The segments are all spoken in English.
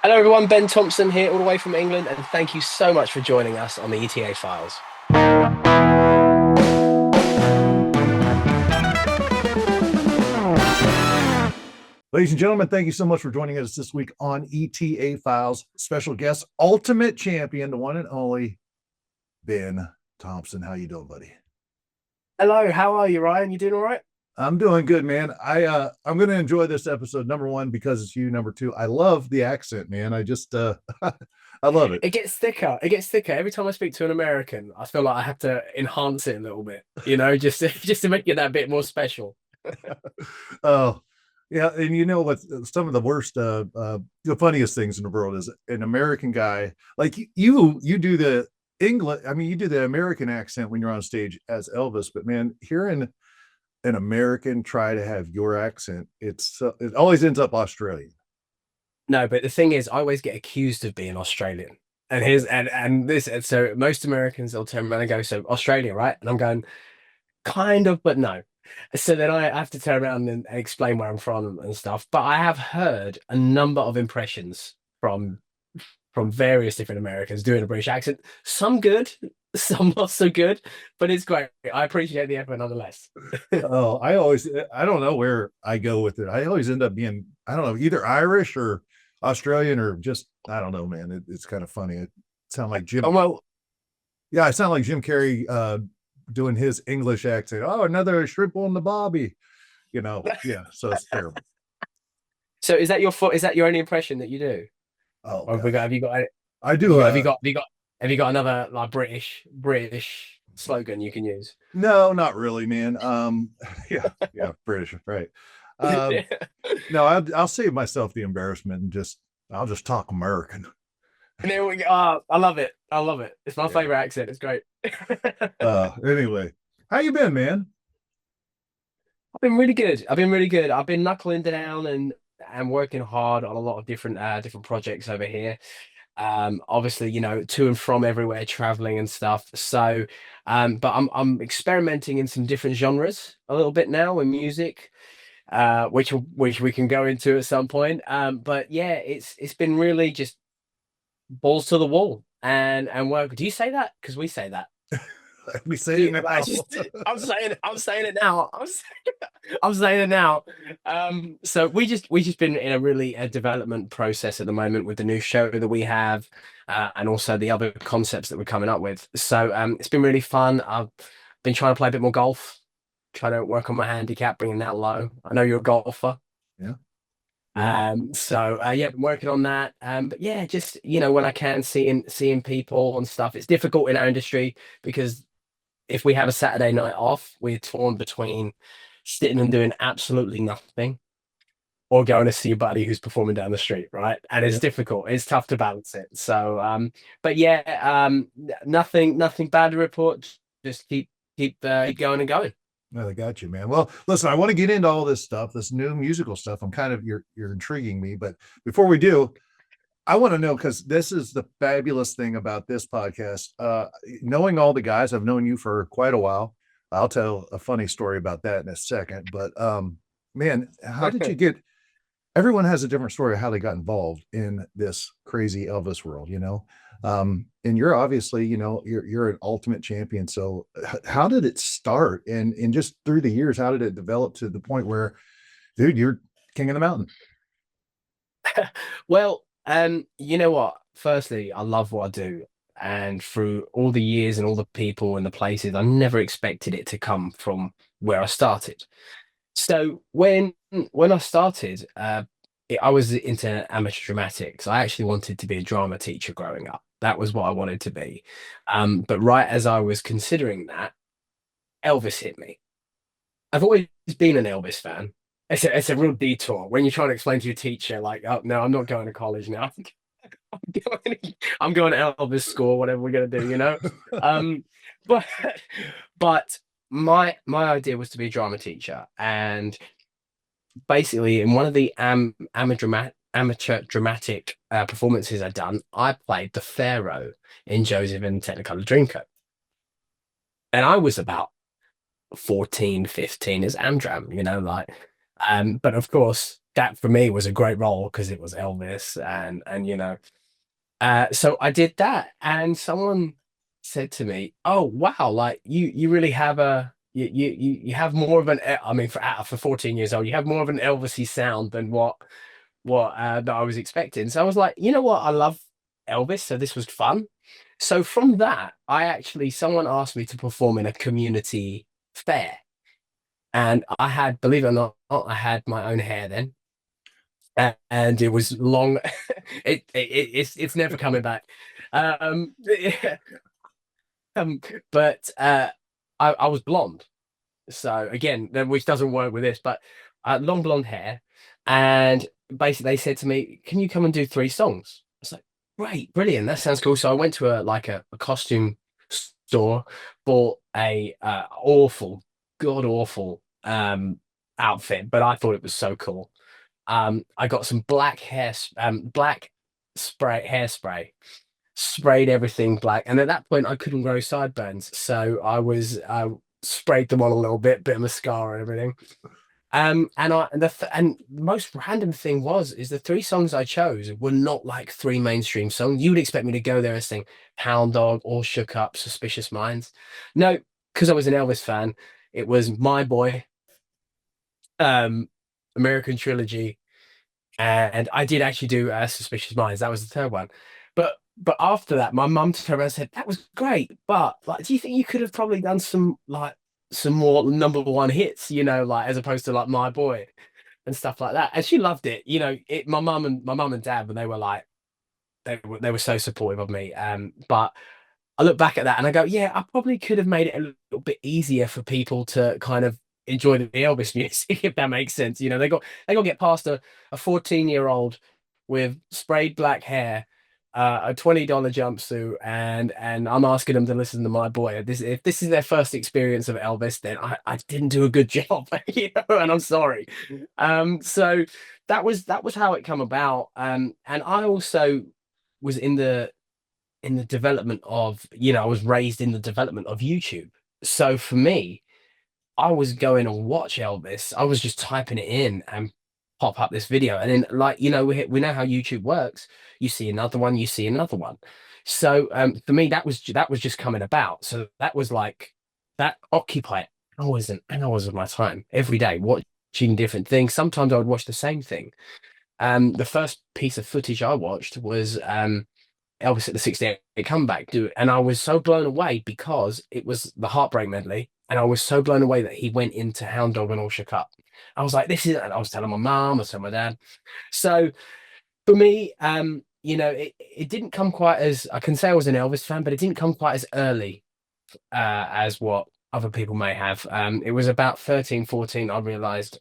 Hello, everyone. Ben Thompson here, all the way from England, and thank you so much for joining us on the ETA Files. Ladies and gentlemen, thank you so much for joining us this week on ETA Files. Special guest, Ultimate Champion, the one and only Ben Thompson. How you doing, buddy? Hello, how are you, Ryan? You doing all right? I'm doing good, man. I'm going to enjoy this episode. Number one, because it's you. Number two, I love the accent, man. I just I love it. It gets thicker. It gets thicker every time I speak to an American. I feel like I have to enhance it a little bit, just to make it that bit more special. Oh, yeah, and you know what? Some of the worst, the funniest things in the world is an American guy like you do the English. I mean, you do the American accent when you're on stage as Elvis, but man, hearing an American try to have your accent, it always ends up Australian. No, but the thing is, I always get accused of being Australian. And so most Americans they'll turn around and go, "So Australia, right?" And I'm going, kind of, but no. So then I have to turn around and explain where I'm from and stuff. But I have heard a number of impressions from various different Americans doing a British accent. Some good, some not so good, but it's great. I appreciate the effort nonetheless. Oh, I don't know where I go with it. I always end up being, I don't know, either Irish or Australian or just, I don't know, man. It's kind of funny. It sound like Oh, Jim. well, Yeah, I sound like Jim Carrey doing his English accent. Oh, another shrimp on the bobby. Yeah. So it's terrible. so is that your only impression that you do? Oh Or gosh, have you got I do. have you got another like British slogan you can use? No, not really, man. Yeah, British, right? Um, no, I'll save myself the embarrassment and I'll just talk American. And there we go. I love it. I love it. It's my Yeah. favorite accent. It's great. Anyway, how you been, man? I've been really good. I've been really good. I've been knuckling down and working hard on a lot of different projects over here. Obviously, to and from everywhere, traveling and stuff. So, but I'm experimenting in some different genres a little bit now in music, which we can go into at some point. But yeah, it's been really just balls to the wall and work. Do you say that? Because we say that. We say it now. I'm saying it now. I'm saying it now. So we just been in a really a development process at the moment with the new show that we have, and also the other concepts that we're coming up with. So it's been really fun. I've been trying to play a bit more golf, trying to work on my handicap, bringing that low. I know you're a golfer. Yeah, yeah. Yeah, been working on that. But yeah, just when I can seeing people and stuff. It's difficult in our industry because if we have a Saturday night off, we're torn between sitting and doing absolutely nothing or going to see a buddy who's performing down the street, right? And it's Yeah. difficult. It's tough to balance it. So, but yeah, nothing bad to report. Just keep going and going. No, I got you, man. Well, listen, I want to get into all this stuff, this new musical stuff. I'm kind of you're intriguing me, but before we do, I want to know because this is the fabulous thing about this podcast. Knowing all the guys, I've known you for quite a while. I'll tell a funny story about that in a second. But man, how did you get? Everyone has a different story of how they got involved in this crazy Elvis world, and you're obviously, you're an ultimate champion. So how did it start? And just through the years, how did it develop to the point where, dude, you're king of the mountain? Well, you know what? Firstly, I love what I do. And through all the years and all the people and the places, I never expected it to come from where I started. So when I started, I was into amateur dramatics. I actually wanted to be a drama teacher growing up. That was what I wanted to be. But right as I was considering that, Elvis hit me. I've always been an Elvis fan. It's a real detour when you're trying to explain to your teacher, like, oh no, I'm not going to college now. I'm going to Elvis school, whatever we're gonna do. Um, but but my idea was to be a drama teacher, and basically in one of the amateur dramatic performances I'd done, I played the Pharaoh in Joseph and the Technicolor Dreamcoat, and I was about 14, 15 as Amdram, like, but of course, that for me was a great role because it was Elvis, and so I did that, and someone said to me, "Oh wow, like you really have you have more of an I mean for 14 years old, you have more of an Elvisy sound than what that I was expecting." So I was like, you know what, I love Elvis, so this was fun. So from that, I actually someone asked me to perform in a community fair, and I had, believe it or not, I had my own hair then, and it was long. It's never coming back. Yeah, um, but I was blonde. So again, which doesn't work with this, but long blonde hair, and basically they said to me, "Can you come and do 3 songs?" I was like, "Great, brilliant, that sounds cool." So I went to a costume store, bought a awful, god awful outfit, but I thought it was so cool. I got some black spray hairspray, sprayed everything black, and at that point I couldn't grow sideburns, so I sprayed them on a little bit of mascara and everything. And the most random thing is the 3 songs I chose were not like 3 mainstream songs. You would expect me to go there and sing Hound Dog, All Shook Up, Suspicious Minds. No, because I was an Elvis fan, it was My Boy, um, American Trilogy, and I did actually do Suspicious Minds. That was the third one. But after that, my mum turned around and said, "That was great, but like, do you think you could have probably done some more number 1 hits, like as opposed to like My Boy and stuff like that?" And she loved it. My mum and dad, when they were like, they were so supportive of me. But I look back at that and I go, yeah, I probably could have made it a little bit easier for people to kind of enjoy the Elvis music, if that makes sense. They got to get past a 14-year-old with sprayed black hair, a $20 jumpsuit, and I'm asking them to listen to My Boy. If this is their first experience of Elvis, then I didn't do a good job, and I'm sorry. So that was how it come about. And I also was in the development of, I was raised in the development of YouTube. So for me, I was going to watch Elvis. I was just typing it in and pop up this video. And then, like, we know how YouTube works. You see another one, you see another one. So for me, that was just coming about. So that was like, that occupied hours and hours of my time every day watching different things. Sometimes I would watch the same thing. The first piece of footage I watched was Elvis at the 68 comeback do it. And I was so blown away because it was the Heartbreak medley. And I was so blown away that he went into Hound Dog and All Shook Up. I was like, this is, and I was telling my mom, I was telling my dad. So for me, it didn't come quite as, I can say I was an Elvis fan, but it didn't come quite as early as what other people may have. It was about 13, 14, I realized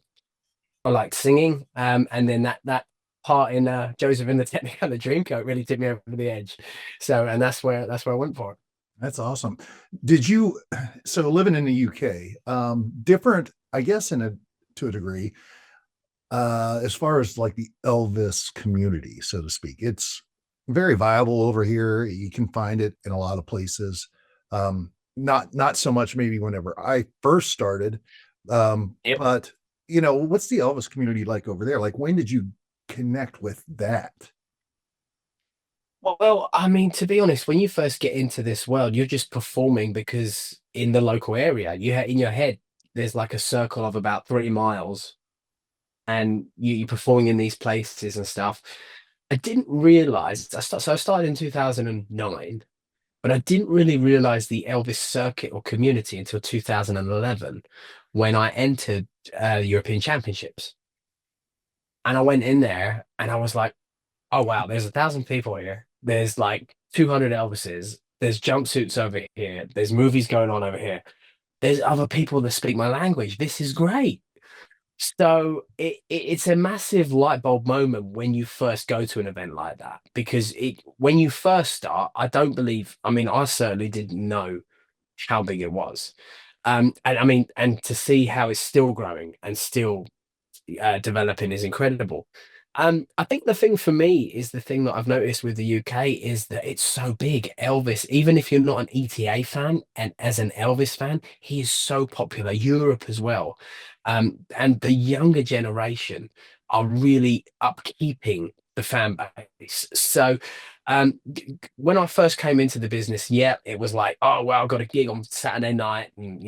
I liked singing. And then that part in Joseph and the Technicolor Dreamcoat really tipped me over the edge. So, and that's where I went for it. That's awesome. Did you, so living in the UK, different, I guess, to a degree, as far as like the Elvis community, so to speak, it's very viable over here. You can find it in a lot of places. Not so much maybe whenever I first started. Yep. But what's the Elvis community like over there? Like, when did you connect with that? Well, I mean, to be honest, when you first get into this world, you're just performing because in the local area, in your head, there's like a circle of about 3 miles, and you're performing in these places and stuff. I didn't realize so I started in 2009, but I didn't really realize the Elvis circuit or community until 2011 when I entered European Championships. And I went in there and I was like, oh wow, there's 1,000 people here. There's like 200 Elvises. There's jumpsuits over here. There's movies going on over here. There's other people that speak my language. This is great. So it's a massive light bulb moment when you first go to an event like that, because when you first start, I mean, I certainly didn't know how big it was. And I mean, and to see how it's still growing and still developing is incredible. I think the thing for me is the thing that I've noticed with the UK is that it's so big. Elvis, even if you're not an ETA fan, and as an Elvis fan, he is so popular. Europe as well, and the younger generation are really upkeeping the fan base. So when I first came into the business, yeah, it was like, oh well, I got a gig on Saturday night, and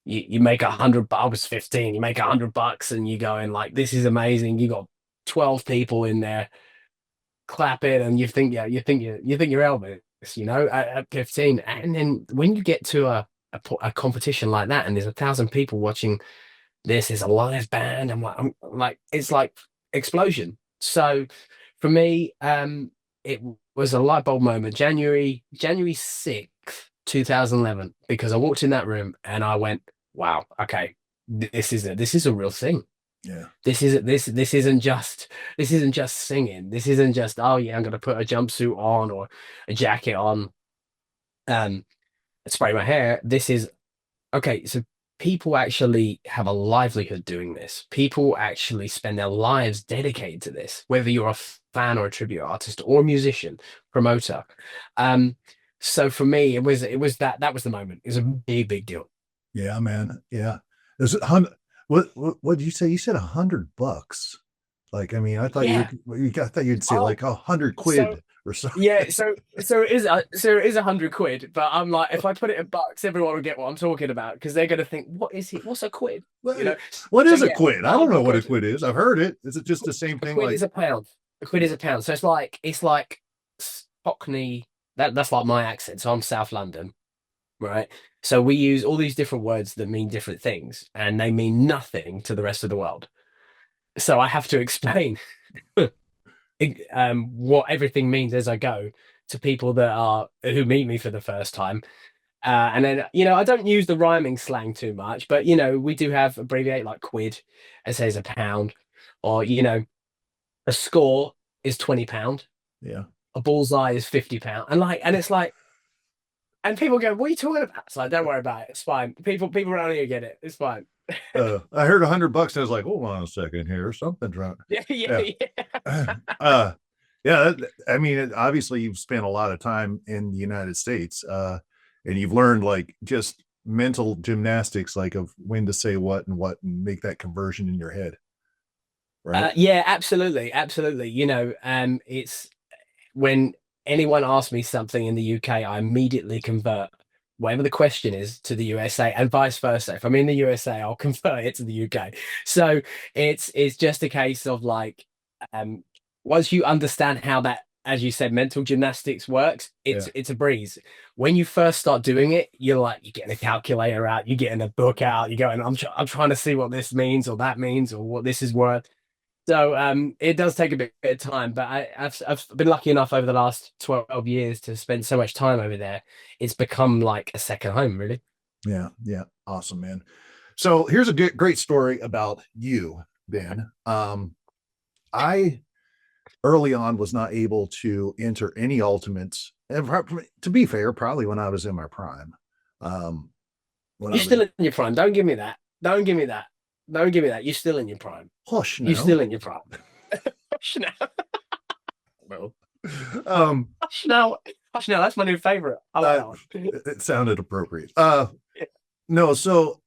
you make 100. I was 15. You make $100, and you go in like, this is amazing. You got 12 people in there clapping, and you think, yeah, you think you're Elvis, at 15. And then when you get to a competition like that, and there's 1,000 people watching, this is a live band. I'm like, it's like explosion. So for me, it was a light bulb moment, January 6th, 2011, because I walked in that room and I went, wow, okay, this is a real thing. Yeah. This isn't just singing. This isn't just, oh yeah, I'm gonna put a jumpsuit on or a jacket on, um, spray my hair. This is okay. So people actually have a livelihood doing this. People actually spend their lives dedicated to this, whether you're a fan or a tribute artist or a musician, promoter. Um, so for me, it was that was the moment. It was a big deal. Yeah, man. Yeah. Is it what did you say? You said $100. Like, I mean, I thought Yeah. I thought you'd say Oh, like 100 so quid or something. yeah, so it is 100 quid, but I'm like, if I put it in bucks, everyone will get what I'm talking about because they're gonna think, what is it? What's a quid? You know. What So is a yeah, quid? I don't know hundred what a quid. quid is. I've heard it. Is it just the same A thing? quid Like, is a pound. A quid is a pound. So it's like Cockney. That's like my accent. So I'm South London, right? So we use all these different words that mean different things, and they mean nothing to the rest of the world. So I have to explain what everything means as I go to people that are who meet me for the first time. And then, I don't use the rhyming slang too much, but we do have abbreviate like quid, it says a pound, or a score is £20, yeah. a bullseye is £50, and it's like, and people go, "What are you talking about?" It's like, don't worry about it, it's fine. People around here get it, it's fine. I heard $100 and I was like, hold on a second here. Something's wrong. Yeah, yeah, Yeah. yeah. uh, yeah. I mean, obviously you've spent a lot of time in the United States, and you've learned like just mental gymnastics, like of when to say what and make that conversion in your head. Right. Yeah, absolutely, absolutely. It's when anyone asks me something in the UK, I immediately convert whatever the question is to the USA and vice versa. If I'm in the USA, I'll convert it to the UK. So it's just a case of like, um once you understand how that, as you said, mental gymnastics works, it's Yeah. it's a breeze. When you first start doing it, you're getting a calculator out, you're getting a book out, you're going, I'm trying to see what this means or that means or what this is worth. So it does take a bit of time, but I've been lucky enough over the last 12 years to spend so much time over there. It's become like a second home, really. Yeah. Yeah. Awesome, man. So here's a great story about you, Ben. I early on was not able to enter any ultimates. And to be fair, probably when I was in my prime. Um, when You're I was still in your prime. Don't give me that. Don't give me that. Don't give me that. You're still in your prime. hush You're now. still in your prime. Hush now. Well, um, hush now. Hush now. That's my new favorite. I like uh, that one. it sounded appropriate. Yeah. No, so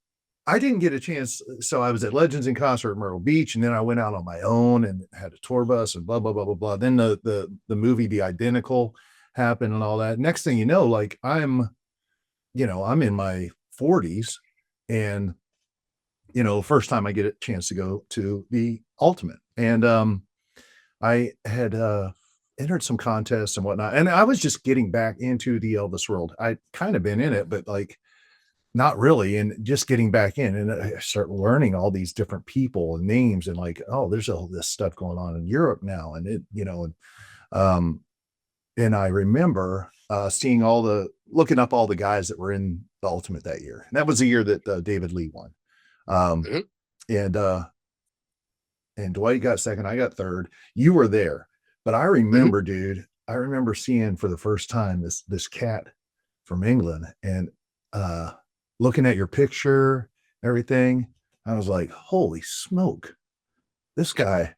I didn't get a chance. So I was at Legends in Concert at Myrtle Beach, and then I went out on my own and had a tour bus and blah blah blah blah blah. Then the movie The Identical happened and all that. Next thing you know, like I'm in my 40s, and first time I get a chance to go to the Ultimate, and I had entered some contests and whatnot, and I was just getting back into the Elvis world. I'd kind of been in it, but like not really, and just getting back in, and I start learning all these different people and names, and like, oh, there's all this stuff going on in Europe now, and um, and I remember seeing looking up all the guys that were in the Ultimate that year, and that was the year that David Lee won, um, Mhm. and Dwight got second, I got third. You were there, but I Mhm. remember, dude, I remember seeing for the first time this cat from England, and uh looking at your picture, everything. I was like, holy smoke, this guy,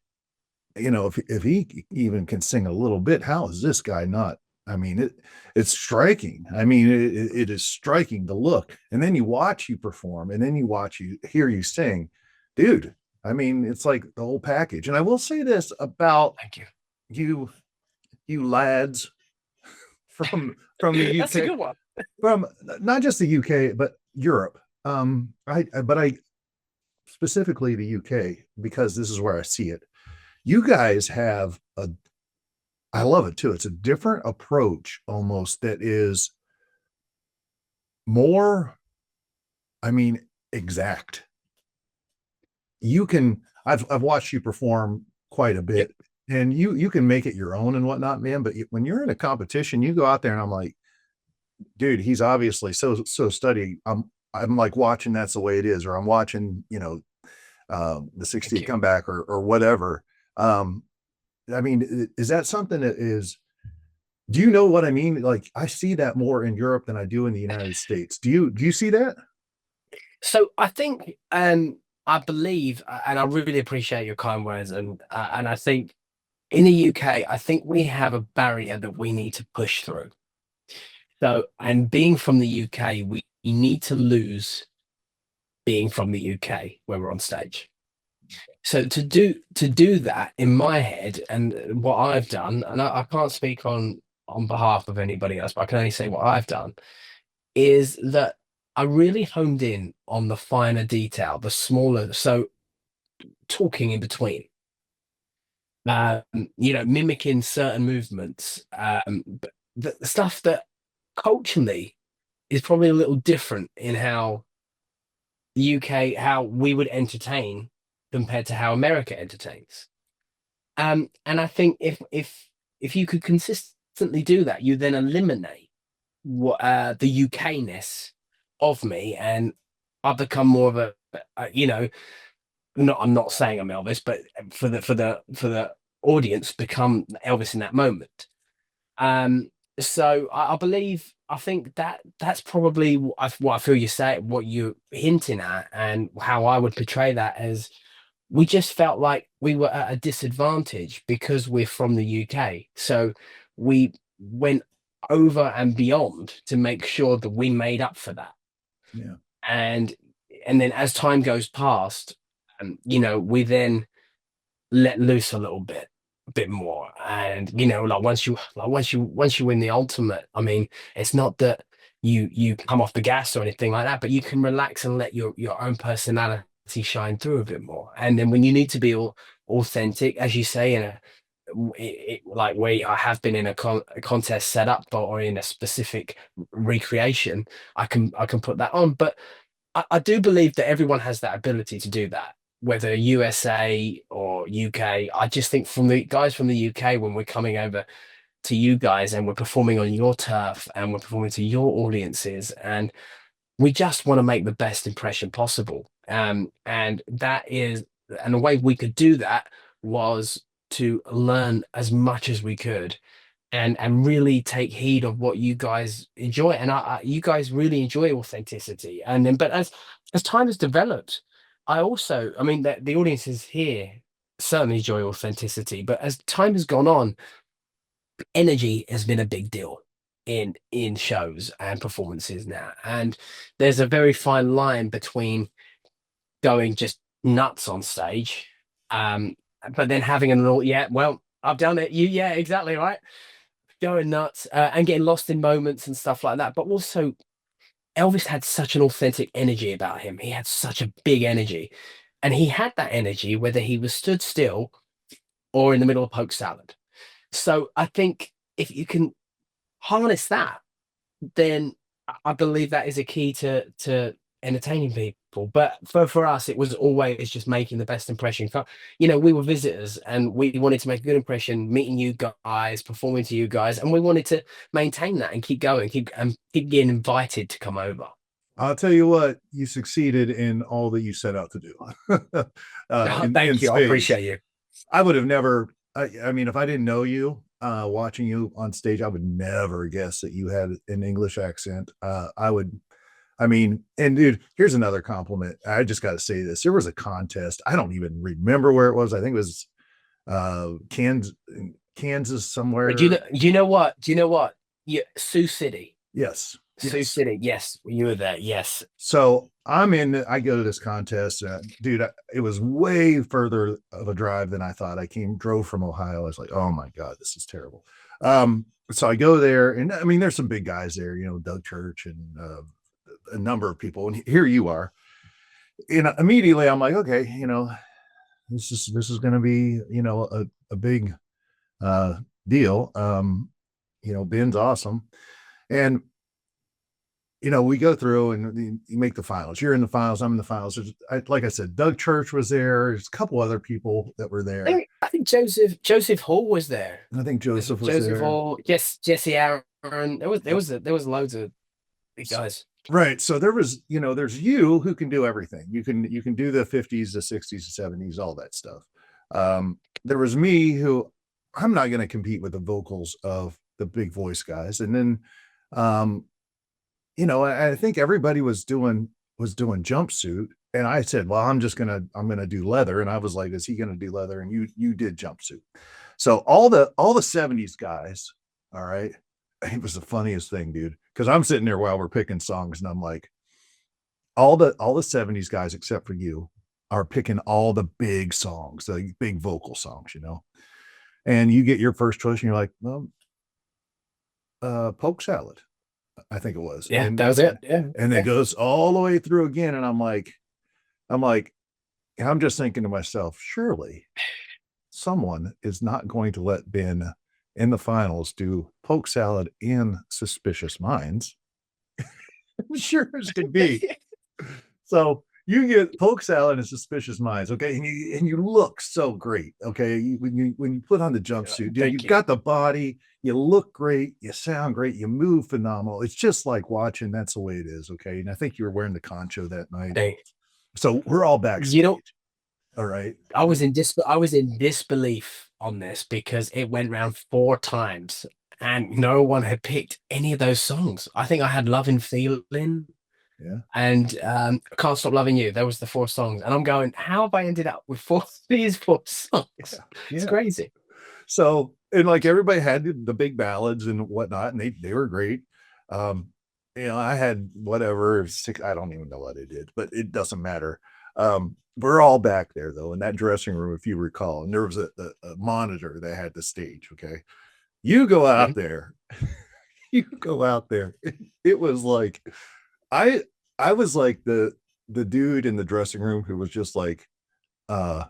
if he even can sing a little bit, how is this guy not? I mean, it's striking. I mean, it is striking to look. And then you watch you perform, and then you watch you hear you sing, dude. I mean, it's like the whole package. And I will say this about Thank you. you, you lads from the That's a UK, good one. from not just the UK, but Europe. But I specifically the UK because this is where I see it. You guys have a, I love it too. It's a different approach almost that is more, I mean, exact. You can, I've watched you perform quite a Yep. bit and you can make it your own and whatnot, man. But when you're in a competition, you go out there and I'm like, dude, he's obviously so study. I'm like watching that's the way it is, or I'm watching, the Thank 60th you. comeback or whatever. Um, I mean, is that something that is, do you know what I mean? Like I see that more in Europe than I do in the United States. Do you see that? So I think, I believe, and I really appreciate your kind words, and I think in the UK, I think we have a barrier that we need to push through. So, and being from the UK, we need to lose being from the UK when we're on stage. So to do that in my head, and what I've done, and I can't speak on behalf of anybody else, but I can only say what I've done, is that I really honed in on the finer detail, the smaller, so talking in between, mimicking certain movements, but the stuff that culturally is probably a little different in how the UK, how we would entertain compared to how America entertains. And I think if you could consistently do that, you then eliminate what the UK-ness of me, and I become more of a. Not I'm not saying I'm Elvis, but for the audience, become Elvis in that moment. Um, so I believe I think that's probably what I feel you say, what you're hinting at, and how I would portray that as we just felt like we were at a disadvantage because we're from the UK. So we went over and beyond to make sure that we made up for that. Yeah. And and then as time goes past, we then let loose a bit more. And like once you win the ultimate, I mean, it's not that you come off the gas or anything like that, but you can relax and let your own personality shine through a bit more. And then when you need to be authentic, as you say, like where I have been in a contest set up or in a specific recreation, I can put that on. But I do believe that everyone has that ability to do that, whether USA or UK. I just think from the guys from the UK, when we're coming over to you guys and we're performing on your turf and we're performing to your audiences, and we just want to make the best impression possible. And the way we could do that was to learn as much as we could and really take heed of what you guys enjoy. And you guys really enjoy authenticity. And then, but as time has developed, I mean, the audiences here certainly enjoy authenticity. But as time has gone on, energy has been a big deal in shows and performances now. And there's a very fine line between going just nuts on stage, um, but then having a little, yeah, well, I've done it. Yeah, exactly right, going nuts, and getting lost in moments and stuff like that. But also, Elvis had such an authentic energy about him. He had such a big energy, and he had that energy whether he was stood still or in the middle of poke salad. So I think if you can harness that, then I believe that is a key to entertaining people. But for us, it was always just making the best impression. We were visitors and we wanted to make a good impression, meeting you guys, performing to you guys, and we wanted to maintain that and keep going, keep getting invited to come over. I'll tell you what, you succeeded in all that you set out to do in Thank you, I spades. appreciate you. I would have never, I mean, if I didn't know you, watching you on stage, I would never guess that you had an English accent. I mean, and dude, here's another compliment. I just got to say this. There was a contest. I don't even remember where it was. I think it was Kansas But do you somewhere. know, do you know what? Do you know what? Yeah, Sioux City. Yes. Sioux Yes. City. Yes, you were there. Yes. So I go to this contest, dude. It was way further of a drive than I thought. Drove from Ohio. I was like, oh my God, this is terrible. So I go there, and I mean, there's some big guys there, Doug Church and a number of people. And here you are. And immediately I'm like, okay, this is going to be, a big uh, deal. Ben's awesome. And we go through and you make the finals. You're in the finals. I'm in the finals. Like I said, Doug Church was there. There's a couple other people that were there. I think Joseph Hall was there. I think Joseph was Joseph there. Hall. Yes, Jesse Aaron. There was loads of big guys. Right. So there's you who can do everything. You can do the 50s, the 60s, the 70s, all that stuff. There was me who I'm not going to compete with the vocals of the big voice guys. And then um, I think everybody was doing jumpsuit. And I said, well, I'm gonna do leather. And I was like, is he gonna do leather? And you did jumpsuit. So all the 70s guys, all right. It was the funniest thing, dude. Because I'm sitting there while we're picking songs, and I'm like, all the 70s guys except for you are picking all the big songs, the big vocal songs. And you get your first choice, and you're like, well, poke salad. I think it was. Yeah, And that was it. Yeah. and it goes all the way through again. And I'm like, I'm just thinking to myself, surely someone is not going to let Ben in the finals do poke salad in Suspicious Minds. Sure as could be. So you get poke salad and Suspicious Minds, okay, and you look so great, okay. When you put on the jumpsuit, dude, Thank you've you. got the body, you look great, you sound great, you move phenomenal. It's just like watching. That's the way it is, okay. And I think you were wearing the concho that night, Thank so we're all you. backstage. All right. I was in disbelief on this because it went round 4 times and no one had picked any of those songs. I think I had Love and Feeling Yeah. and Can't Stop Loving You. There was the 4 songs. And I'm going, how have I ended up with these 4 songs? Yeah. It's Yeah. crazy. So, and like everybody had the big ballads and whatnot, and they were great. Um, I had whatever six, I don't even know what I did, but it doesn't matter. We're all back there though in that dressing room, if you recall, and there was a monitor that had the stage. Okay, you go out Mhm. there, you go out there. It was like I I was like the dude in the dressing room who was just like uh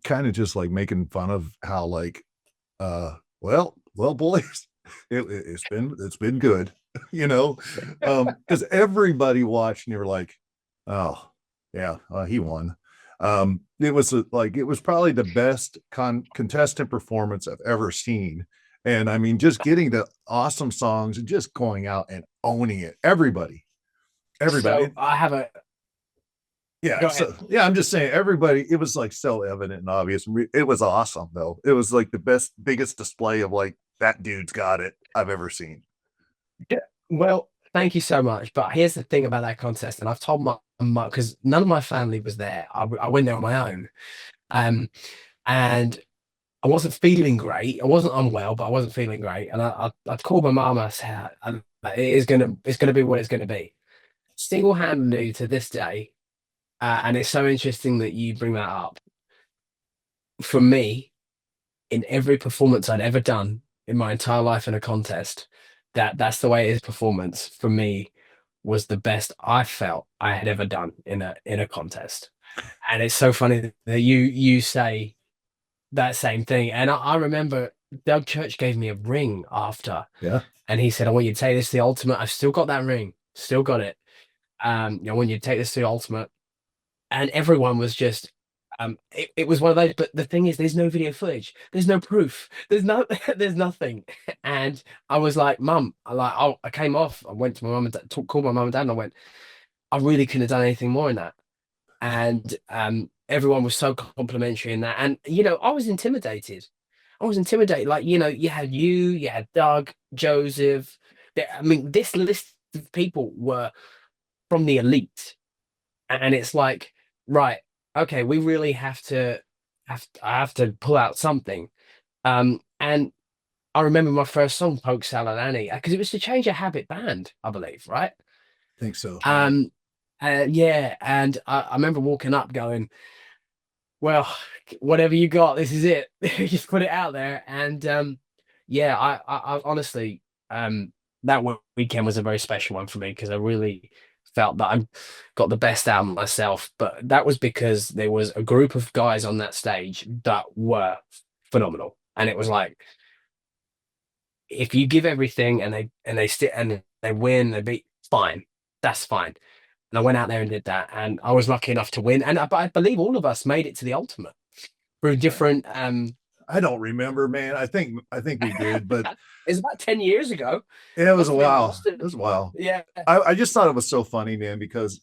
kind of just like making fun of how like well boys, it's been good. you know because everybody watched and they were like, oh yeah, he won. It was probably the best contestant performance I've ever seen. And I mean, just getting the awesome songs and just going out and owning it, everybody. So I have a Yeah. go ahead. So yeah, I'm just saying everybody, it was like so evident and obvious. It was awesome though. It was like the biggest display of like that dude's got it I've ever seen. Yeah. Well, thank you so much. But here's the thing about that contest, and I've told my mum because none of my family was there. I went there on my own. Um, and I wasn't feeling great. I wasn't unwell, but I wasn't feeling great. And I called my mum and I said, it's gonna be what it's gonna be. Single-handedly to this day, and it's so interesting that you bring that up. For me, in every performance I'd ever done in my entire life in a contest, that's the way his performance for me was the best I felt I had ever done in a contest. And it's so funny that you say that same thing. And I remember Doug Church gave me a ring after, Yeah. and he said, "I want you to take this to the ultimate." I've still got that ring, still got it. I want you to take this to the ultimate. And everyone was just it was one of those. But the thing is, there's no video footage, there's no proof, there's no there's nothing. And I was like, Mum, I came off, I went to my mum and dad, called my mum and dad, and I went, I really couldn't have done anything more in that. And everyone was so complimentary in that. And I was intimidated. Like, you had Doug, Joseph. I mean, this list of people were from the elite. And it's like, right, okay, we really I have to pull out something. And I remember my first song, Poke Salad Annie, because it was the Change Your Habit band, I believe, right? Think so. Yeah. Um, yeah, and I remember walking up going, well, whatever you got, this is it. Just put it out there. And yeah, I honestly, that weekend was a very special one for me because I really felt that I got the best out of myself. But that was because there was a group of guys on that stage that were phenomenal. And it was like, if you give everything and they sit and they win, they beat, fine, that's fine. And I went out there and did that, and I was lucky enough to win. And I believe all of us made it to the ultimate through different. I don't remember, man. I think we did, but It's about 10 years ago. yeah, it was Must a have been. while. Must have. It was a while. Yeah. I just thought it was so funny, man, because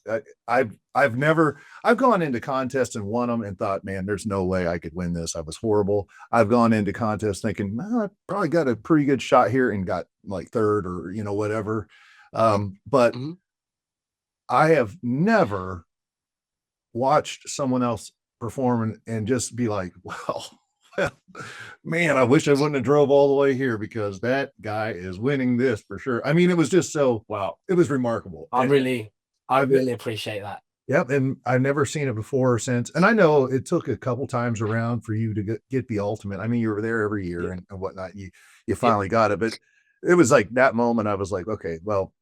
I've never I've gone into contests and won them and thought, man, there's no way I could win this. I was horrible. I've gone into contests thinking, I probably got a pretty good shot here and got like third or whatever. But Mhm. I have never watched someone else perform and just be like, well, man, I wish I wouldn't have drove all the way here because that guy is winning this for sure. I mean, it was just so Well, it was remarkable. I really, I I've really appreciate that. Yep, and I've never seen it before or since. And I know it took a couple times around for you to get the ultimate. I mean, you were there every year Yeah. and whatnot. You Yeah. finally got it, but it was like that moment. I was like, okay, well,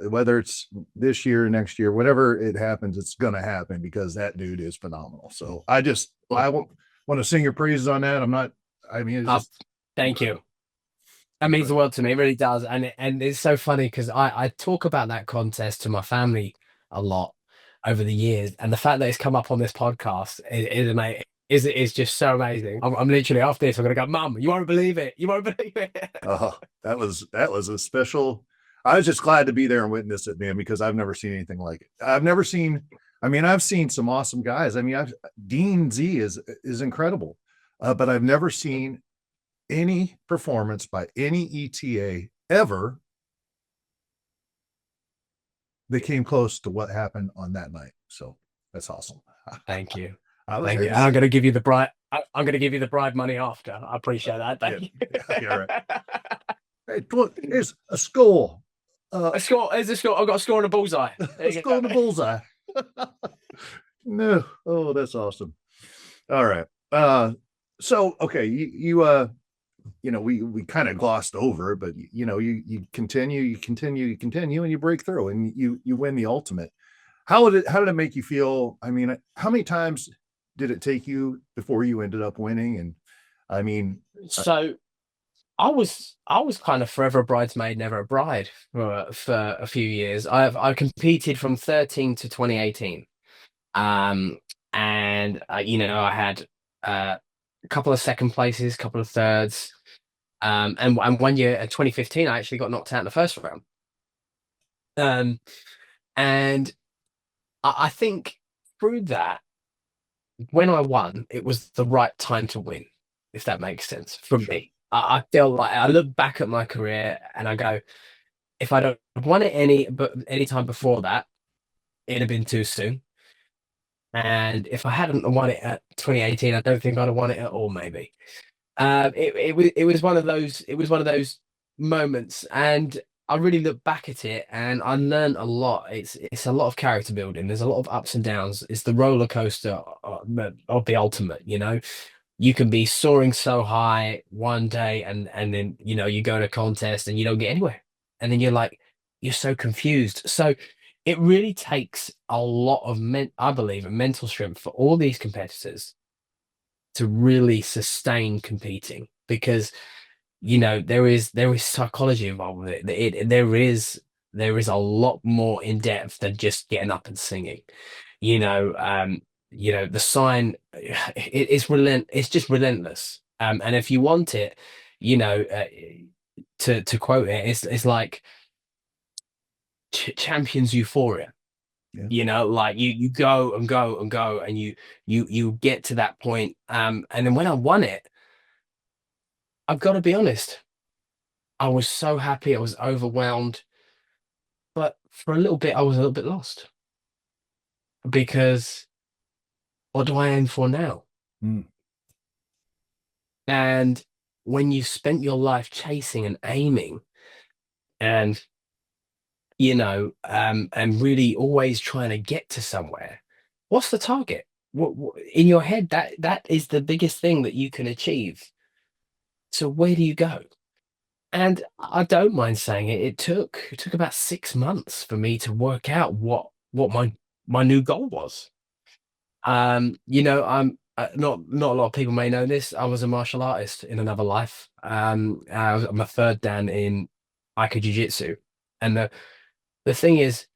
whether it's this year, next year, whatever it happens, it's gonna happen because that dude is phenomenal. So Well, I want to sing your praises on that. I'm not. I mean, it's uh, just thank you. That means but the world to me. It really does. And it's so funny because I talk about that contest to my family a lot over the years, and the fact that it's come up on this podcast is just so amazing. I'm literally after this, I'm gonna go, Mum, you won't believe it. You won't believe it. that was a special. I was just glad to be there and witness it, man, because I've never seen anything like it. I've never seen. I mean, I've seen some awesome guys. I mean, Dean Z is incredible, but I've never seen any performance by any ETA ever that came close to what happened on that night. So that's awesome. Thank you. I was Thank there you. to And I'm see. gonna give you the bride. I'm gonna give you the bride money after. I appreciate that. Yeah, Thank you. yeah, all right. Hey, look, here's a score. A score. There's a score. I've got a score and a bullseye. There A you score go. in the bullseye. No, oh, that's awesome. All right. So okay, we kind of glossed over it, but you continue, and you break through, and you win the ultimate. How did it make you feel? I mean, how many times did it take you before you ended up winning? And I mean, So I was kind of forever a bridesmaid, never a bride for a few years. I competed from 13 to 2018. Um, and I had a couple of second places, couple of thirds. And 1 year in 2015, I actually got knocked out in the first round. Um, and I think through that, when I won, it was the right time to win, if that makes sense for sure. me. I feel like I look back at my career and I go, if I don't have won it any time before that, it'd have been too soon. And if I hadn't won it at 2018, I don't think I'd have won it at all, maybe. It was one of those moments, and I really look back at it and I learned a lot. It's a lot of character building. There's a lot of ups and downs. It's the roller coaster of the ultimate. You can be soaring so high one day, and then you go to a contest and you don't get anywhere, and then you're so confused. So it really takes a lot of I believe, a mental strength for all these competitors to really sustain competing because there is psychology involved with it. There is a lot more in depth than just getting up and singing. The sign it's just relentless. And if you want it, you know, uh, to quote it, it's like champions euphoria. Yeah. Like you go and go and go, and you get to that point. And then when I won it, I've got to be honest, I was so happy, I was overwhelmed, but for a little bit, I was a little bit lost because what do I aim for now? Mm. And when you spent your life chasing and aiming and, and really always trying to get to somewhere, what's the target? In your head, that is the biggest thing that you can achieve. So where do you go? And I don't mind saying it. It took about 6 months for me to work out what my new goal was. I'm not a lot of people may know this. I was a martial artist in another life. I'm a third dan in Aikido Jiu-Jitsu, and the thing is,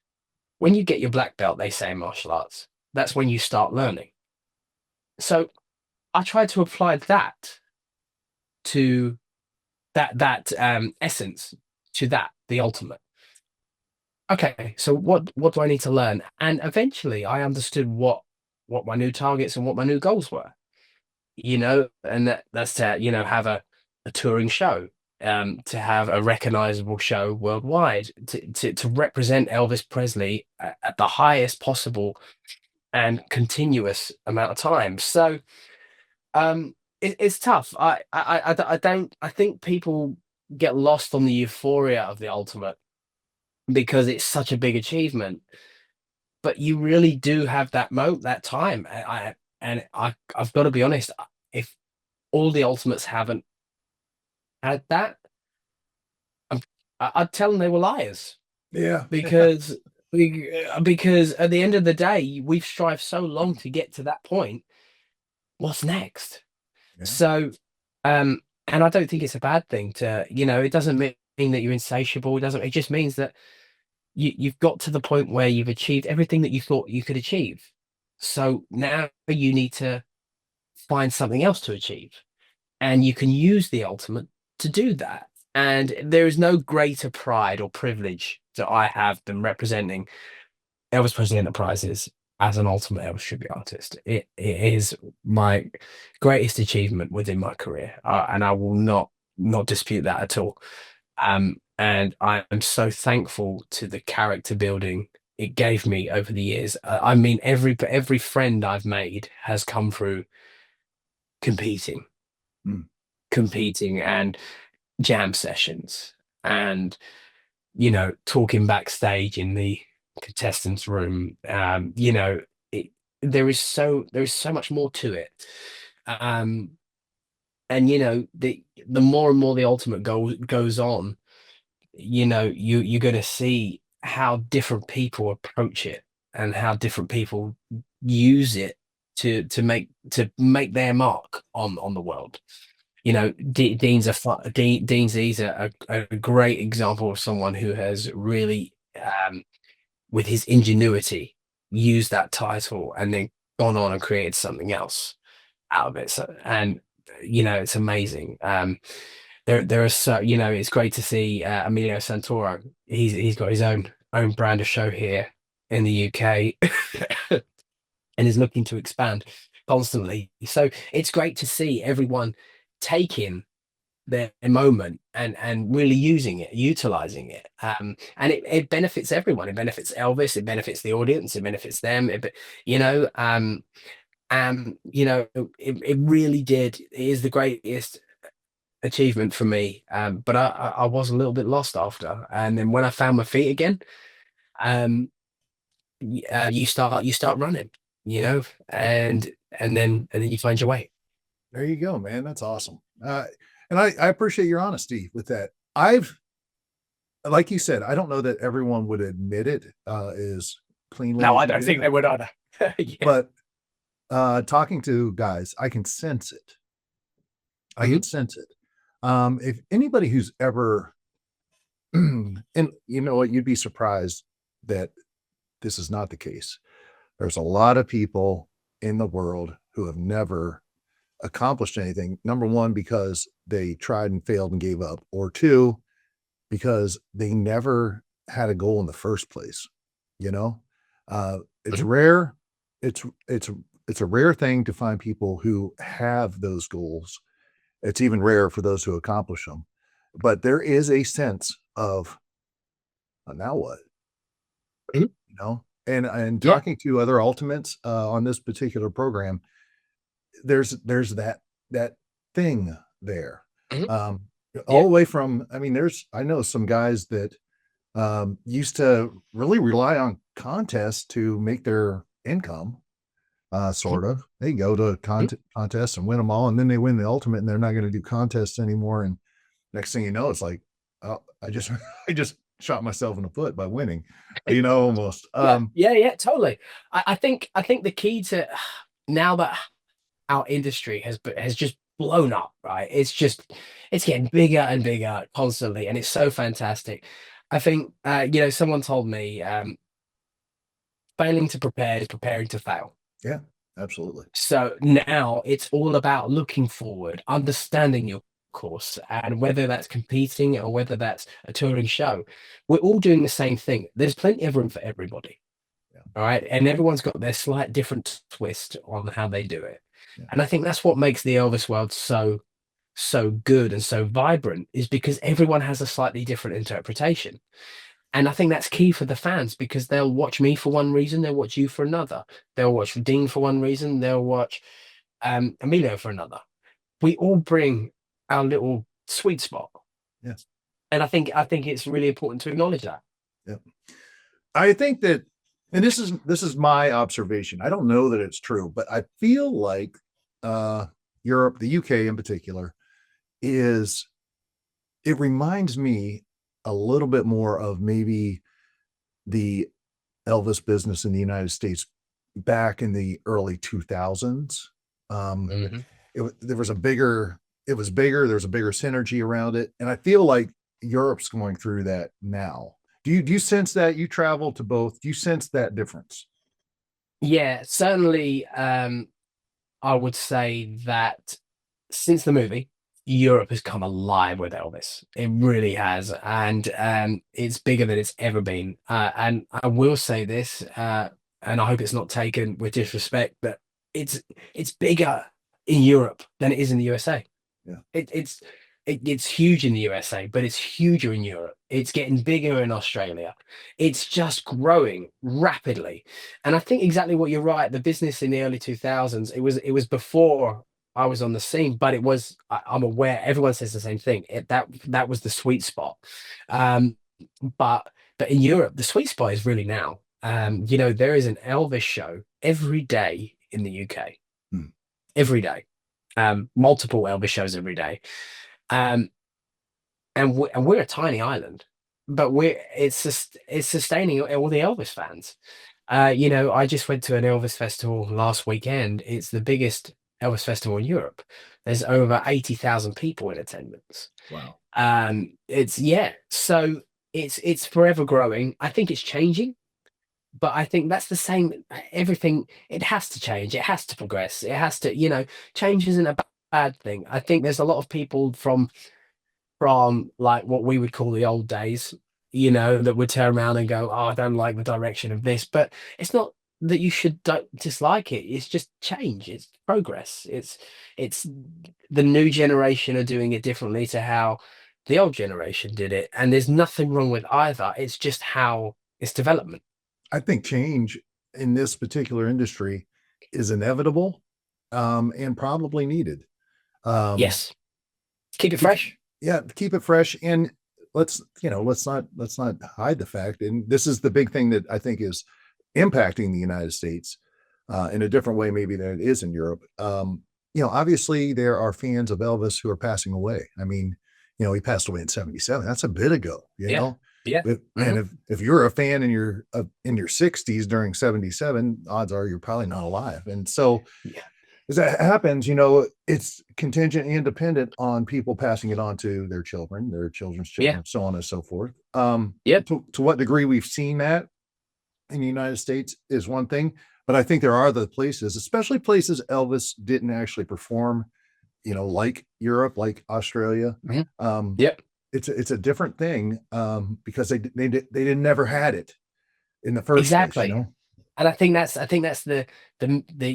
when you get your black belt, they say in martial arts, that's when you start learning. So I tried to apply that to that essence to that the ultimate. Okay, so what do I need to learn? And eventually, I understood what my new targets and what my new goals were. And that's to have a touring show, to have a recognizable show worldwide, to represent Elvis Presley at the highest possible and continuous amount of time. So it's tough. I don't I think people get lost on the euphoria of the ultimate because it's such a big achievement. But you really do have that time. I've got to be honest. If all the ultimates haven't had that, I'm, I'd tell them they were liars Yeah. because because at the end of the day, we've strived so long to get to that point. What's next? Yeah. So, and I don't think it's a bad thing to, it doesn't mean that you're insatiable. It doesn't. It just means that you've got to the point where you've achieved everything that you thought you could achieve. So now you need to find something else to achieve, and you can use the ultimate to do that. And there is no greater pride or privilege that I have than representing Elvis Presley Enterprises as an ultimate Elvis tribute artist. It is my greatest achievement within my career, and I will not dispute that at all. And I am so thankful to the character building it gave me over the years. I mean, every friend I've made has come through competing, Mm. competing, and jam sessions, and talking backstage in the contestants' room. It, there is so much more to it. Um, and the more and more the ultimate goes on, you're going to see how different people approach it and how different people use it to make their mark on the world. Dean Z's a great example of someone who has really, with his ingenuity, used that title and then gone on and created something else out of it. So, and it's amazing. There are it's great to see Emilio Santoro. He's got his own brand of show here in the UK and is looking to expand constantly. So it's great to see everyone taking their moment and really using it, utilizing it. And it benefits everyone. It benefits Elvis, it benefits the audience, it benefits them. You know, um, it really did. It is the greatest achievement for me. But I was a little bit lost after, and then when I found my feet again, um, you start running, and then you find your way. There you go, man. That's awesome. And I appreciate your honesty with that. I've, like you said, I don't know that everyone would admit it as cleanly No, as I you don't think did, they would either. Yeah. but talking to guys, I can sense it. I Mhm. can sense it. If anybody who's ever, and you know what, you'd be surprised that this is not the case. There's a lot of people in the world who have never accomplished anything. Number one, because they tried and failed and gave up, or two, because they never had a goal in the first place. You know, it's Mhm. rare. It's a rare thing to find people who have those goals. It's even rare for those who accomplish them. But there is a sense of now what, Mhm. you know, and Yeah. talking to other ultimates on this particular program, there's that thing there. Mhm. Um, all Yeah. the way from, I mean, I know some guys that used to really rely on contests to make their income. Mhm. Sort of. They go to Mhm. contests and win them all, and then they win the ultimate, and they're not going to do contests anymore. And next thing you know, it's like, oh, I just I just shot myself in the foot by winning, almost. Yeah, yeah, yeah, totally. I think the key to now that our industry has just blown up, right? It's getting bigger and bigger constantly, and it's so fantastic. I think someone told me failing to prepare is preparing to fail. Yeah, absolutely. So now it's all about looking forward, understanding your course, and whether that's competing or whether that's a touring show, we're all doing the same thing. There's plenty of room for everybody. Yeah, All right. And everyone's got their slight different twist on how they do it. yeah. And I think that's what makes the Elvis world so good and so vibrant is because everyone has a slightly different interpretation. And I think that's key for the fans because they'll watch me for one reason, they'll watch you for another. They'll watch Dean for one reason, they'll watch Emilio for another. We all bring our little sweet spot. Yes, And I think it's really important to acknowledge that. yeah. I think that, and this is my observation. I don't know that it's true, but I feel like uh, Europe, the UK in particular, is it reminds me a little bit more of maybe the Elvis business in the United States back in the early 2000s. Um, Mhm. there was a bigger, it was bigger, there's a bigger synergy around it. And I feel like Europe's going through that now. Do you sense that you travel to both? Do you sense that difference? Yeah, certainly. I would say that since the movie, Europe has come alive with Elvis. It really has, and it's bigger than it's ever been. And I will say this, and I hope it's not taken with disrespect, but it's it's bigger in Europe than it is in the USA. Yeah. It's huge in the USA, but it's huger in Europe. It's getting bigger in Australia. It's just growing rapidly. And I think exactly what you're right. The business in the early 2000s, it was before I was on the scene, but I'm aware everyone says the same thing. That was the sweet spot. Um, but but in Europe, the sweet spot is really now. There is an Elvis show every day in the UK, Hmm. every day. Multiple Elvis shows every day. Um, and we're a tiny island, but it's sustaining all the Elvis fans. I just went to an Elvis festival last weekend. It's the biggest Elvis festival in Europe. There's over 80,000 people in attendance. Wow. It's yeah, so it's forever growing. I think it's changing, but I think that's the same. Everything it has to change. It has to progress. It has to, change isn't a bad thing. I think there's a lot of people from like what we would call the old days, that would turn around and go, "Oh, I don't like the direction of this." But it's not that you should don't dislike it. It's just change. It's progress. It's the new generation are doing it differently to how the old generation did it, and there's nothing wrong with either. It's just how it's development. I think change in this particular industry is inevitable, and probably needed. Um, Yes, keep it be- fresh. yeah, keep it fresh, and let's not hide the fact. And this is the big thing that I think is impacting the United States in a different way, maybe than it is in Europe. Obviously there are fans of Elvis who are passing away. I mean, he passed away in '77. That's a bit ago. Yeah, yeah. And Mhm. if you're a fan in your 60s during '77, odds are you're probably not alive. And so Yeah, as that happens, it's contingent and dependent on people passing it on to their children, their children's yeah, children, so on and so forth. yep. To what degree we've seen that in the United States is one thing, but I think there are other places, especially places Elvis didn't actually perform, like Europe, like Australia. Mhm. Um, Yep. it's a different thing because they didn't never had it in the first place, Exactly. And I think that's the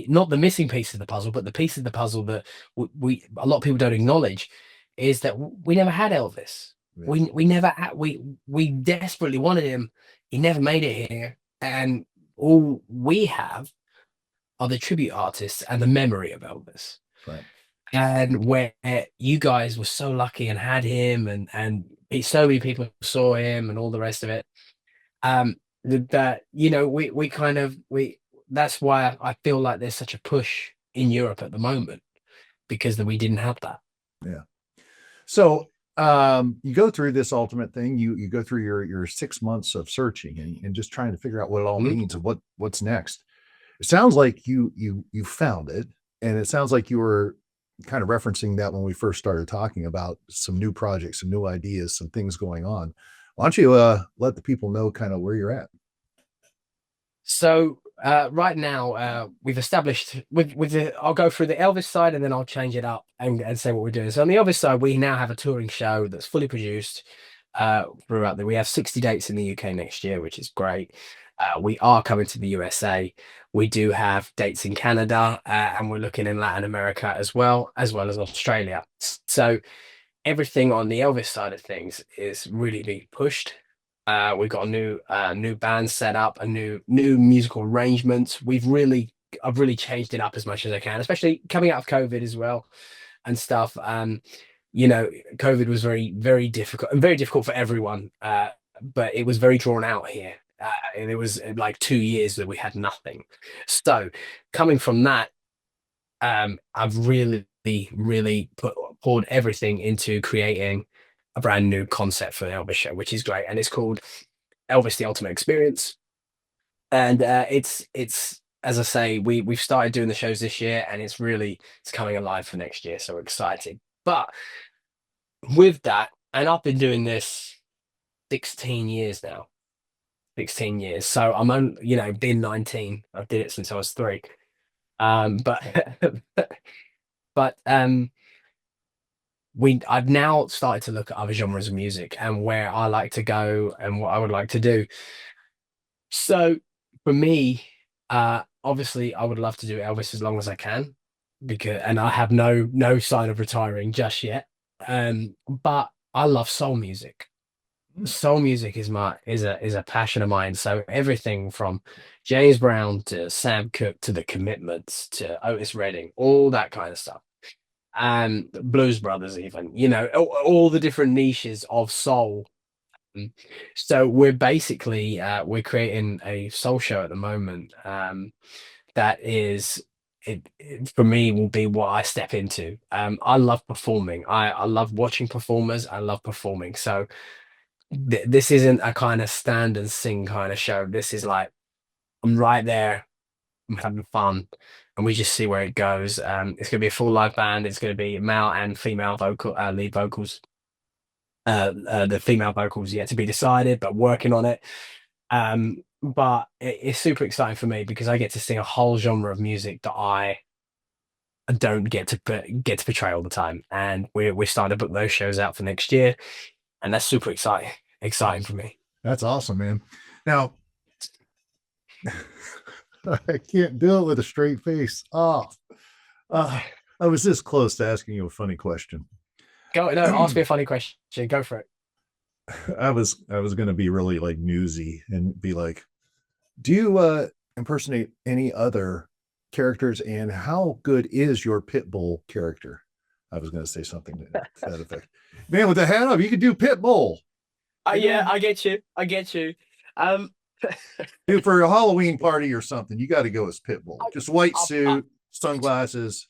not the missing piece of the puzzle, but the piece of the puzzle that we a lot of people don't acknowledge is that we never had Elvis. Yeah. We never had we desperately wanted him. He never made it here, and all we have are the tribute artists and the memory of Elvis. Right. and where you guys were so lucky and had him, so many people saw him and all the rest of it. That we kind of we that's why I feel like there's such a push in Europe at the moment because we didn't have that. Yeah. So you go through this ultimate thing, you go through your 6 months of searching and just trying to figure out what it all Mhm. means and what's next. It sounds like you found it, and it sounds like you were kind of referencing that when we first started talking about some new projects, some new ideas, some things going on. Why don't you let the people know kind of where you're at? So right now we've established with the I'll go through the Elvis side and then I'll change it up and say what we're doing. So on the Elvis side, we now have a touring show that's fully produced throughout we have 60 dates in the UK next year, which is great. We are coming to the USA. We do have dates in Canada, and we're looking in Latin America as well as Australia. So everything on the Elvis side of things is really being pushed. We've got a new band set up, a new musical arrangements. I've really changed it up as much as I can, especially coming out of COVID as well and stuff. You know, COVID was very difficult and very difficult for everyone. But it was very drawn out here. And it was like 2 years that we had nothing. So coming from that, I've really poured everything into creating a brand new concept for the Elvis show, which is great, and it's called Elvis: The Ultimate Experience. And it's as I say, we've started doing the shows this year, and it's coming alive for next year, so we're excited. But with that, and I've been doing this 16 years now, 16 years. So I'm on, been 19. I did it since I was 3. But but I've now started to look at other genres of music and where I like to go and what I would like to do. So for me, obviously I would love to do Elvis as long as I can and I have no sign of retiring just yet. But I love soul music. Mm. Soul music is a passion of mine. So everything from James Brown to Sam Cooke to the Commitments to Otis Redding, all that kind of stuff. Blues Brothers, even, all the different niches of soul. Mm. So we're creating a soul show at the moment. That is it for me will be what I step into. I love performing. I love watching performers. I love performing. So this isn't a kind of stand and sing kind of show. This is like I'm right there. I'm having fun, and we just see where it goes. It's going to be a full live band. It's going to be male and female vocal lead vocals. The female vocals yet to be decided, but working on it. But it's super exciting for me because I get to sing a whole genre of music that I don't get to portray all the time, and we're starting to book those shows out for next year, and that's super exciting for me. That's awesome, man. Now, I can't do it with a straight face. Oh, uh, I was this close to asking you a funny question. Go no, ask me a funny question. Go for it. I was going to be really like newsy and be like, do you impersonate any other characters, and how good is your Pitbull character? I was going to say something to that effect. Man, with the hat on, you could do Pitbull. Yeah, I get you. I get you. Um, Dude, for a Halloween party or something, you got to go as Pitbull. I, Just white I, suit, sunglasses.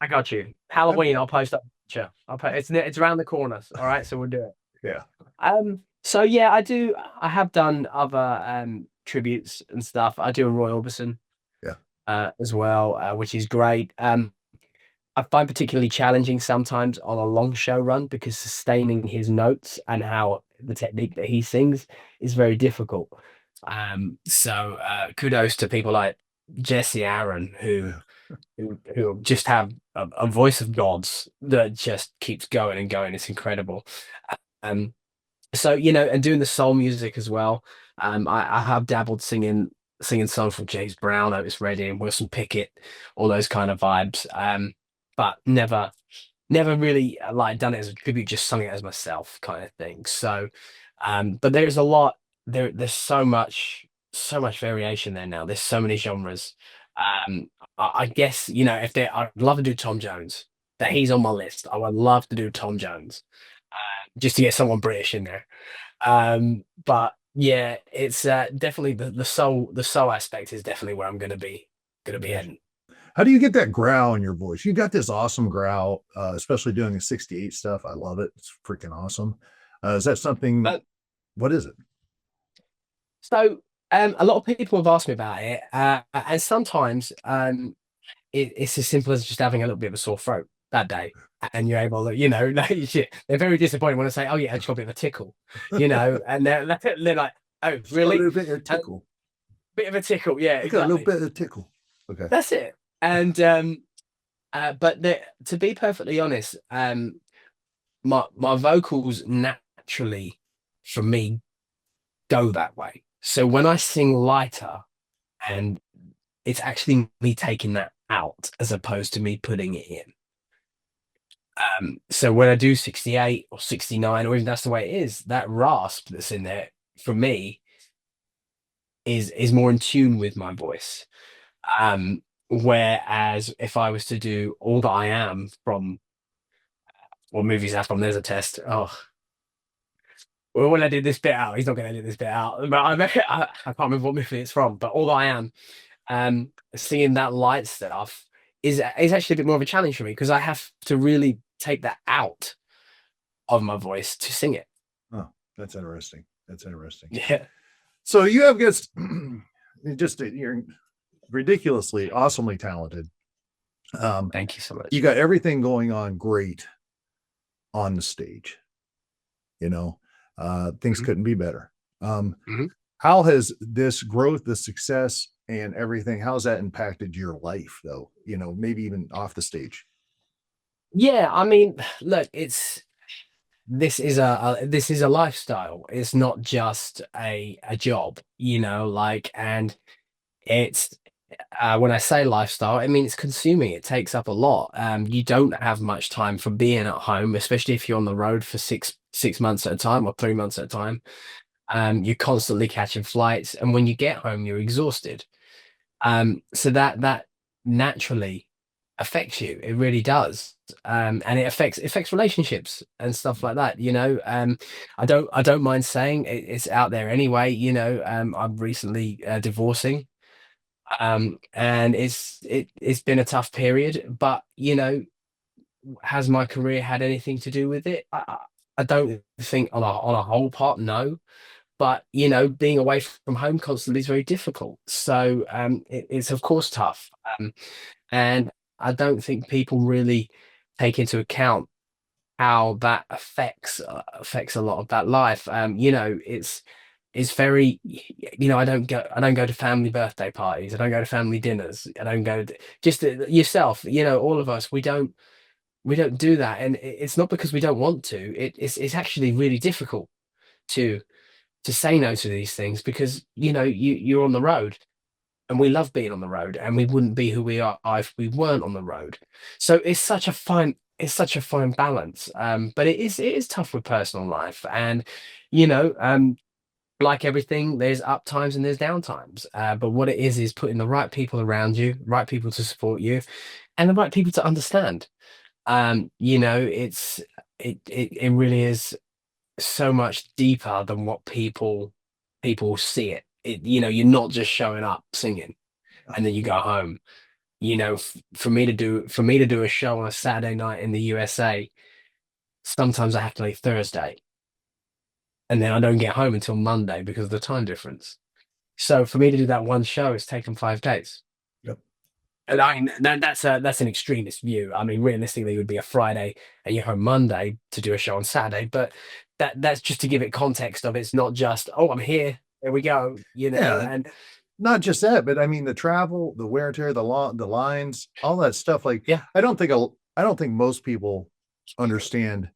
I got you. I Halloween, I'll post up a picture. It's around the corner. All right, so we'll do it. Yeah. So yeah, I do. I have done other tributes and stuff. I do a Roy Orbison Yeah. as well, which is great. I find particularly challenging sometimes on a long show run because sustaining his notes and how the technique that he sings is very difficult. So kudos to people like Jesse Aaron who just have a voice of gods that just keeps going and going. It's incredible. Um, so and doing the soul music as well. I have dabbled singing songs from James Brown, Otis Redding, Wilson Pickett, all those kind of vibes. But never really like done it as a tribute, just sung it as myself kind of thing. So but there's a lot there's so much variation there now. There's so many genres. I guess if they I'd love to do Tom Jones. that he's on my list. I would love to do Tom Jones, just to get someone British in there. But yeah, it's definitely the soul aspect is definitely where I'm gonna be heading. How do you get that growl in your voice? You got this awesome growl, especially doing the 68 stuff. I love it. It's freaking awesome. Is that something? But What is it? so a lot of people have asked me about it, and sometimes it's as simple as just having a little bit of a sore throat that day. And you're able to, like, shit, they're very disappointed when I say, "Oh yeah, I just got a bit of a tickle," and they're like, "Oh A really?" little bit of tickle. Bit of a tickle, yeah, I got a little exactly. bit of tickle. Okay. That's it. And but to be perfectly honest, my vocals naturally, for me, go that way. So when I sing lighter, and it's actually me taking that out as opposed to me putting it in. So when I do 68 or 69, or even that's the way it is, that rasp that's in there for me is more in tune with my voice. Whereas if I was to do All That I Am from what movies that's from, there's a test. Oh, well, when I did this bit out, he's not going to edit this bit out. But I can't remember what movie it's from. But All That I Am, singing that light stuff is actually a bit more of a challenge for me because I have to really take that out of my voice to sing it. Oh, that's interesting. That's interesting. Yeah. So you have just you're ridiculously, awesomely talented. Thank you so You much. got everything going on great on the stage. Things Mhm, couldn't be better. mhm. How has this growth, the success, and everything, how's that impacted your life, though? Maybe even off the stage. Yeah, I mean, look, this is a lifestyle. It's not just a job, like, and it's when I say lifestyle, I mean it's consuming. It takes up a lot. You don't have much time for being at home, especially if you're on the road for six months at a time or 3 months at a time. You're constantly catching flights, and when you get home, you're exhausted. So that naturally affects you. It really does. And it affects relationships and stuff like that. I don't mind saying it's out there anyway. I'm recently divorcing, and it's been a tough period. But has my career had anything to do with it? I don't think on a whole part, no. But being away from home constantly is very difficult. So it's of course tough. And I don't think people really take into account how that affects a lot of that life. It's very, I don't go to family birthday parties. I don't go to family dinners. I don't go to, just yourself. All of us. We don't do that, and it's not because we don't want to. It's actually really difficult to say no to these things because you're on the road, and we love being on the road, and we wouldn't be who we are if we weren't on the road. So it's such a fine balance. But it is tough with personal life, and you know um like everything, there's up times and there's down times. But what it is putting the right people around you, right people to support you, and the right people to understand. It really is so much deeper than what people see it. You're not just showing up singing and then you go home. For me to do a show on a Saturday night in the USA, sometimes I have to leave Thursday, and then I don't get home until Monday because of the time difference. So for me to do that one show, it's taken 5 days. Yep. And I mean, that's an extremist view. I mean, realistically, it would be a Friday and you're home Monday to do a show on Saturday. But that's just to give it context of it's not just, oh, I'm here, there we go, Yeah. and Not just that, but I mean the travel, the wear and tear, the lines, all that stuff. Like yeah, I don't think most people understand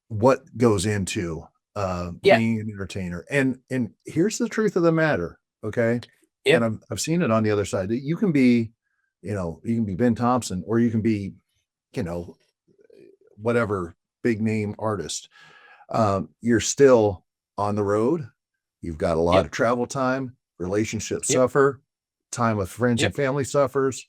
what goes into yeah, being an entertainer. And here's the truth of the matter, okay? yeah, And I've seen it on the other side. You can be Ben Thompson, or you can be, you know, whatever big name artist. You're still on the road. You've got a lot yep, of travel time, relationships yep, suffer, time with friends yep, and family suffers.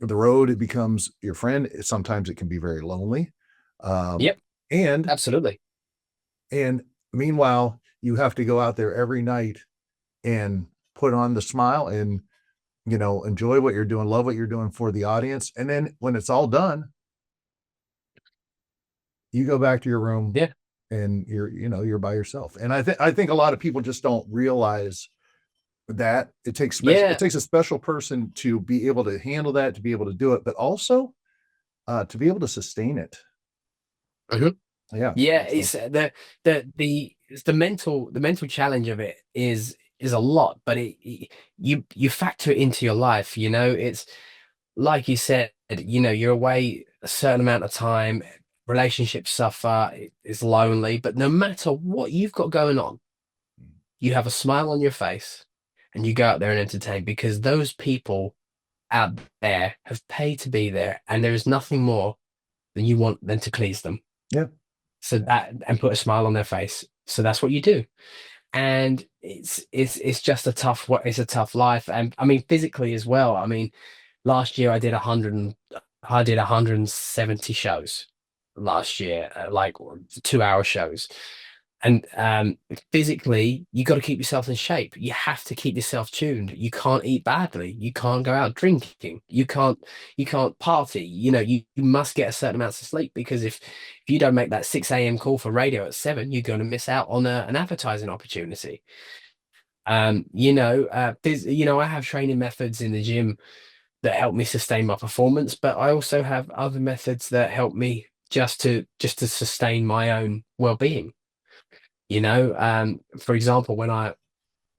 the road, it becomes your friend. Sometimes it can be very lonely. Um, Yep, and absolutely. and meanwhile, you have to go out there every night and put on the smile and enjoy what you're doing, love what you're doing for the audience. And then when it's all done, you go back to your room Yeah. and you're by yourself. And I think a lot of people just don't realize that it Yeah. takes a special person to be able to handle that, to be able to do it, but also to be able to sustain it. Mhm. Yeah. Yeah, So, it's the mental challenge of it is a lot, but you factor it into your life, it's like you said, you're away a certain amount of time, relationships suffer, it's lonely, but no matter what you've got going on, you have a smile on your face and you go out there and entertain because those people out there have paid to be there, and there is nothing more than you want than to please them. yeah. So that and put a smile on their face. So that's what you do. And it's just a it's a tough life. And I mean physically as well. I mean, last year I did 170 shows last year, like 2 hour shows. And physically, you got to keep yourself in shape. You have to keep yourself tuned. You can't eat badly. You can't go out drinking. You can't party. You must get a certain amount of sleep because if you don't make that 6 a.m. call for radio at 7, you're going to miss out on an advertising opportunity. I have training methods in the gym that help me sustain my performance, but I also have other methods that help me just to sustain my own well-being. For example, when I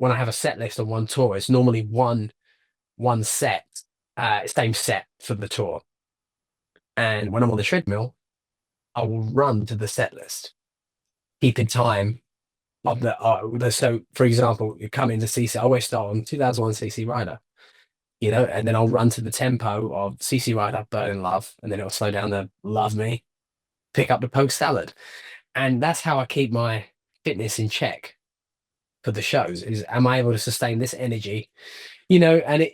have a set list on one tour, it's normally one set, same set for the tour. And when I'm on the treadmill, I will run to the set list, keeping time of so for example, you come into CC, I always start on 2001 CC Rider, and then I'll run to the tempo of CC Rider, Burning Love, and then it'll slow down the Love Me, pick up the post salad. And that's how I keep my fitness in check for the shows is am I able to sustain this energy? And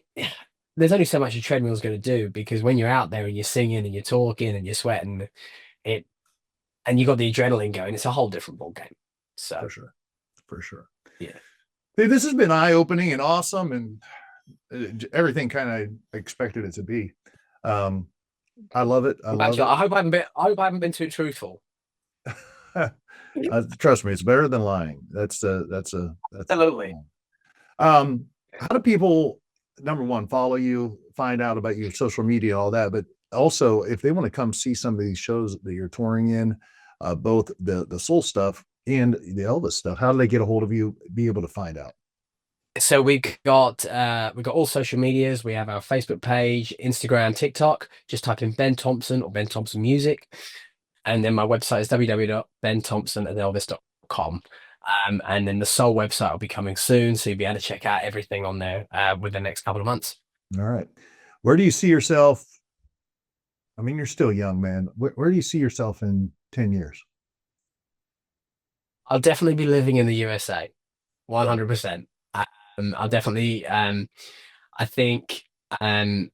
there's only so much a treadmill is going to do because when you're out there and you're singing and you're talking and you're sweating, it and you got the adrenaline going, it's a whole different ball game. So For sure. For sure. yeah. Hey, this has been eye-opening and awesome, and everything kind of expected it to be. Um, I love it. I love Actually, it. I hope I haven't been too truthful. Trust me, it's better than lying. That's Absolutely. how do people, number one, follow you, find out about your social media, all that, but also if they want to come see some of these shows that you're touring in, both the soul stuff and the Elvis stuff, how do they get a hold of you, be able to find out? So we've got all social medias. We have our Facebook page, Instagram, TikTok. Just type in Ben Thompson or Ben Thompson Music. And then my website is www.benthompson@elvis.com. And then the Soul website will be coming soon, so you'll be able to check out everything on there within the next couple of months. All right. Where do you see yourself? I mean, you're still young, man. Where do you see yourself in 10 years? I'll definitely be living in the USA, 100%. I'll definitely, I think, um,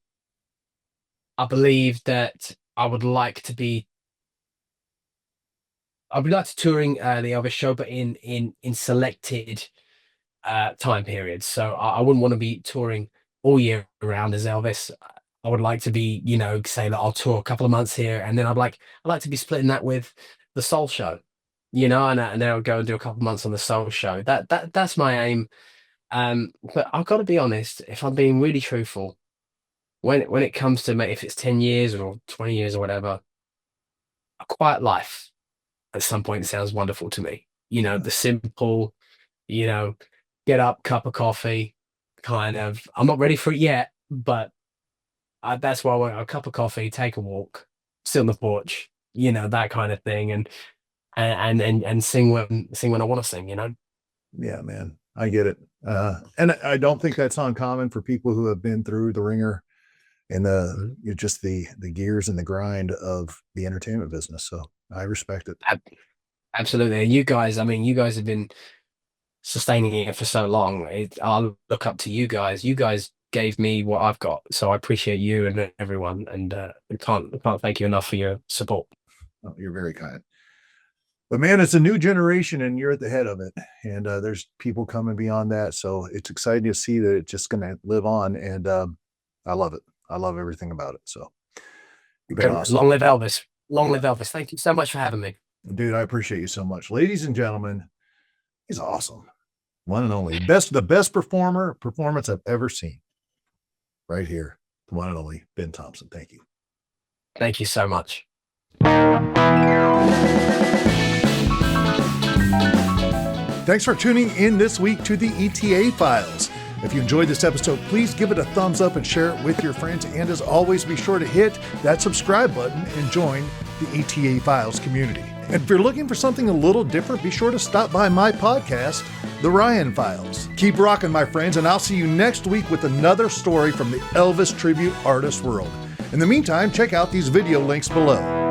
I believe that I would like to touring the Elvis show, but in selected time periods. So I wouldn't want to be touring all year round as Elvis. I would like to be, say that I'll tour a couple of months here, and then I'd like to be splitting that with the Soul show, and then I'll go and do a couple of months on the Soul show. That's my aim. But I've got to be honest, if I'm being really truthful, when it comes to if it's 10 years or 20 years or whatever, a quiet life at some point sounds wonderful to me. The simple, you know, get up, cup of coffee, kind of. I'm not ready for it yet, but that's why I want a cup of coffee, take a walk, sit on the porch, that kind of thing, and sing when I want to sing. Yeah, man, I get it. And I don't think that's uncommon for people who have been through the ringer and Mhm. just the gears and the grind of the entertainment business. So I respect it. Ab- Absolutely. And you guys, I mean, you guys have been sustaining it for so long. I look up to you guys. You guys gave me what I've got. So I appreciate you and everyone, and I can't thank you enough for your support. Oh, you're very kind. But man, it's a new generation and you're at the head of it. And there's people coming beyond that. So it's exciting to see that it's just going to live on. And I love it. I love everything about it. So you've been awesome. Long live Elvis. Long live Elvis. Thank you so much for having me. Dude, I appreciate you so much. Ladies and gentlemen, he's awesome. One and only. The best performance I've ever seen. Right here. The one and only Ben Thompson. Thank you. Thank you so much. Thanks for tuning in this week to the ETA Files. If you enjoyed this episode, please give it a thumbs up and share it with your friends. And as always, be sure to hit that subscribe button and join the ETA Files community. And if you're looking for something a little different, be sure to stop by my podcast, The Ryan Files. Keep rocking, my friends, and I'll see you next week with another story from the Elvis Tribute Artist world. In the meantime, check out these video links below.